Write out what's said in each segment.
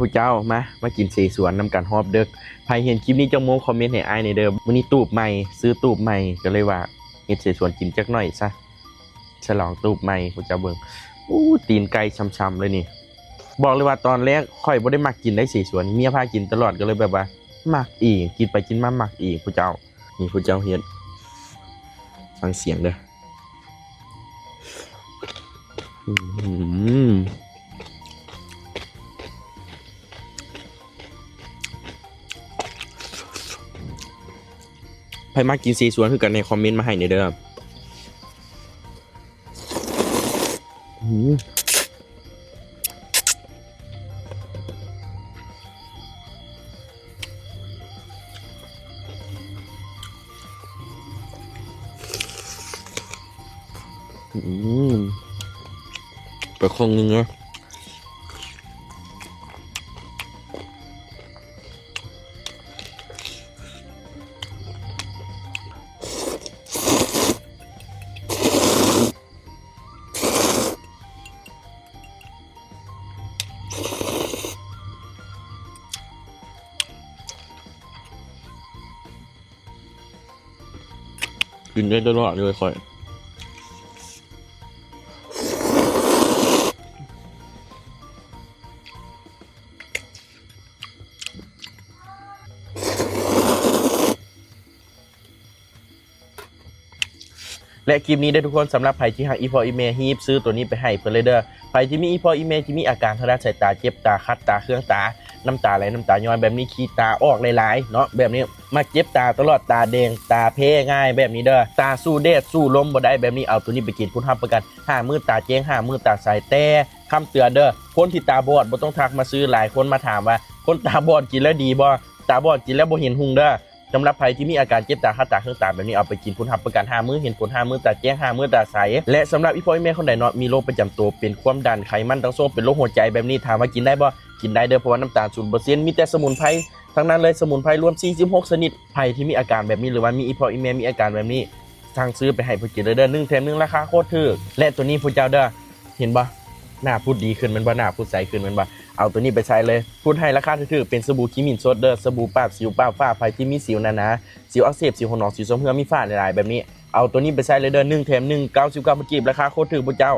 ผู้เจ้ามากินเสสวนนำกันฮอบเด็กใครเห็นคลิปนี้จังโมคอมเมนต์ให้อ้ายในเดิมวันนี้ตูบใหม่ซื้อตูบใหม่ก็เลยว่าเฮ็ดเสสวนกินจักหน่อยซะฉลองตูบใหม่ผู้เจ้าเบิ่งตีนไก่ช้ำๆเลยนี่บอกเลยว่าตอนแรกค่อยบ่ได้มักกินได้เสสวนเมียพากินตลอดก็เลยแบบว่ามักอีกกินไปกินมามักอีกผู้เจ้านี่ผู้เจ้าเฮ็ดฟังเสียงเด้อใครมากินซีสวนคือกันในคอมเมนต์มาให้ในเด้อไปคงนึงเนาะกินได้ตลอดเลยค่อยและคลิปนี้ได้ทุกคนสำหรับใครที่หากอีพออีเมฮีบซื้อตัวนี้ไปให้เพื่อนเลยเด้อใครที่มีอีพออีเมที่มีอาการทางด้านสายตาเจ็บตาคัดตาเครื่องตาน้ำตาไหลน้ำตาย้อยแบบนี้ขี้ตาออกหลายๆเนาะแบบนี้มาเจ็บตาตลอดตาแดงตาเพ่ง่ายแบบนี้เด้อตาสู้แดดสู้ลมบ่ได้แบบนี้เอาตัวนี้ไปกินคุณทำประกัน5 มื้อตาแจ้ง5 มื้อตาใสแต่คำเตือนเด้อคนที่ตาบอดบ่ต้องทักมาซื้อหลายคนมาถามว่าคนตาบอดกินแล้วดีบ่ตาบอดกินแล้วบ่เห็นหุงเด้อสำหรับใครที่มีอาการเจ็บตาคัดตาเครื่องตาแบบนี้เอาไปกินคุณทำประกัน5 มื้อเห็นผล5 มื้อตาแจ้ง5 มื้อตาใสและสำหรับอีพ่อแม่คนใดเนาะมีโรคประจำตัวเป็นความดันไขมันทั้งโซ่เป็นโรคหัวใจแบบนี้ถามว่ากินได้บ่กินได้เด้อเพราะว่าน้ำตาล0%มีแต่สมุนไพรทั้งนั้นเลยสมุนไพรรวม46ชนิดใครที่มีอาการแบบนี้หรือว่ามีอีพ่อแม่มีอาการแบบนี้ทางซื้อไปให้ผู้กินเลยเด้อ1 แถม 1ราคาโคตรถูกและตัวนี้ผู้เจ้าเด้อเห็นบ่หน้าพูดดีขึ้นมันบ่หน้าพูดใสขึ้นมันบ่เอาตัวนี้ไปใช้เลยพูดให้ราคาถูกๆเป็นสบู่คิมินสดเด้อสบู่ปราบสิวปราบฝ้าภัยที่มีสิวหนาๆสิวอักเสบสิวหัวหนองสิวส้มเหือมีฝ้าหลายๆแบบนี้เอาตัวนี้ไปใช้เลยเด้อ1 แถม 1 99 บาทกีบราคาโคตรถูกผู้เจ้า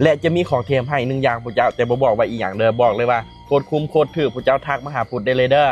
และจะมีของแถมให้1 อย่างผู้เจ้าแต่บ่บอกว่าอีหยังเด้อบอกเลยว่าโคตรคุ้มโคตรถูกผู้เจ้าทักมาหาพุทธได้เลยเด้อ